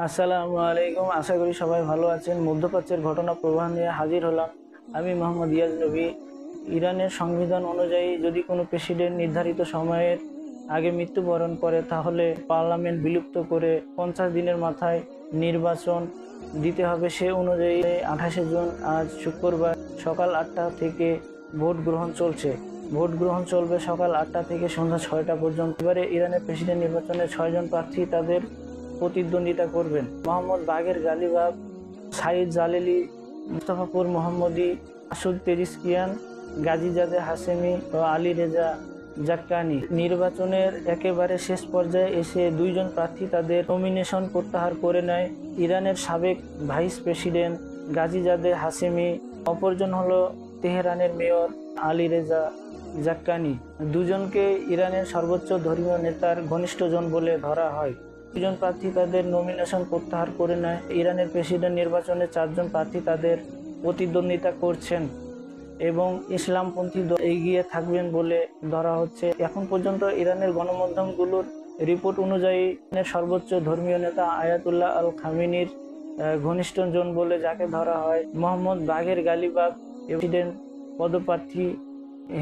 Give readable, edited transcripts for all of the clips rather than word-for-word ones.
আসসালামু আলাইকুম। আশা করি সবাই ভালো আছেন। মধ্যপ্রাচ্যের ঘটনা প্রবাহ নিয়ে হাজির হলাম। আমি মোহাম্মদ ইয়াজ নবী। ইরানের সংবিধান অনুযায়ী যদি কোনো প্রেসিডেন্ট নির্ধারিত সময়ের আগে মৃত্যুবরণ করে তাহলে পার্লামেন্ট বিলুপ্ত করে 50 দিনের মাথায় নির্বাচন দিতে হবে। সে অনুযায়ী 28শে জুন আজ শুক্রবার সকাল 8টা থেকে ভোট গ্রহণ চলছে। ভোট গ্রহণ চলবে সকাল 8টা থেকে সন্ধ্যা 6টা পর্যন্ত। এবারে ইরানের প্রেসিডেন্ট নির্বাচনে 6জন প্রার্থী তাদের প্রতিদ্বন্দ্বিতা করবেন। মোহাম্মদ বাগের গালিবাফ, সাইদ জালেলি, মুস্তাফাপুর মোহাম্মদী, মাসুদ পেজিশকিয়ান, গাজীজাদে হাশেমি ও আলী রেজা জাক্কানি। নির্বাচনের একেবারে শেষ পর্যায়ে এসে 2জন প্রার্থী তাদের নমিনেশন প্রত্যাহার করে নেয়। ইরানের সাবেক ভাইস প্রেসিডেন্ট গাজীজাদে হাশেমি, অপরজন হলো তেহরানের মেয়র আলী রেজা জাক্কানি। দুজনকে ইরানের সর্বোচ্চ ধর্মীয় নেতার ঘনিষ্ঠজন বলে ধরা হয়। 2জন প্রার্থী তাদের নমিনেশন প্রত্যাহার করে নেয়। ইরানের প্রেসিডেন্ট নির্বাচনে 4জন প্রার্থী তাদের প্রতিদ্বন্দ্বিতা করছেন এবং ইসলামপন্থী দল এগিয়ে থাকবেন বলে ধরা হচ্ছে। এখন পর্যন্ত ইরানের গণমাধ্যমগুলোর রিপোর্ট অনুযায়ী সর্বোচ্চ ধর্মীয় নেতা আয়াতুল্লাহ আল খামেনির ঘনিষ্ঠজন বলে যাকে ধরা হয় মোহাম্মদ বাগের গালিবাফ প্রেসিডেন্ট পদপ্রার্থী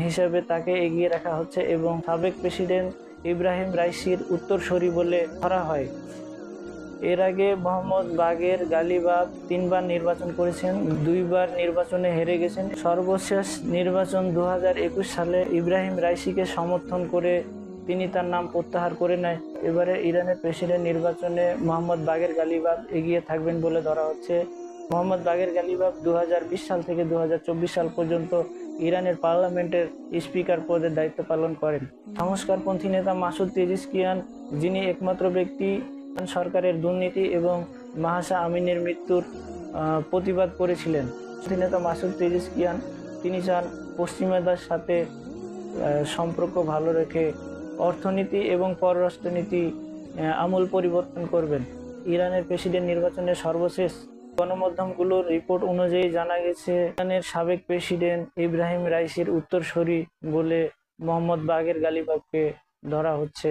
হিসেবে তাকে এগিয়ে রাখা হচ্ছে এবং সাবেক প্রেসিডেন্ট ইব্রাহিম রাইসির উত্তরসূরি বলে ধরা হয়। এর আগে মোহাম্মদ বাগের গালিবাফ 3বার নির্বাচন করেছেন, 2বার নির্বাচনে হেরে গেছেন। সর্বশেষ নির্বাচন 2021 সালে ইব্রাহিম রাইসিকে সমর্থন করে তিনি তার নাম প্রত্যাহার করে নেয়। এবারে ইরানের প্রেসিডেন্ট নির্বাচনে মোহাম্মদ বাগের গালিবাফ এগিয়ে থাকবেন বলে ধরা হচ্ছে। মোহাম্মদ বাগের গালিবাফ 2020 সাল থেকে 2024 সাল পর্যন্ত ইরানের পার্লামেন্টের স্পিকার পদের দায়িত্ব পালন করেন। সংস্কারপন্থী নেতা মাসুদ পেজিশকিয়ান, যিনি একমাত্র ব্যক্তি সরকারের দুর্নীতি এবং মাহসা আমিনের মৃত্যুর প্রতিবাদ করেছিলেন। নেতা মাসুদ পেজিশকিয়ান তিনি চান পশ্চিমাদের সাথে সম্পর্ক ভালো রেখে অর্থনীতি এবং পররাষ্ট্রনীতি আমূল পরিবর্তন করবেন। ইরানের প্রেসিডেন্ট নির্বাচনের সর্বশেষ গণমাধ্যমগুলোর রিপোর্ট অনুযায়ী জানা গেছে ইরানের সাবেক প্রেসিডেন্ট ইব্রাহিম রাইসির উত্তরসূরি বলে মোহাম্মদ বাগের গালিবাফকে ধরা হচ্ছে।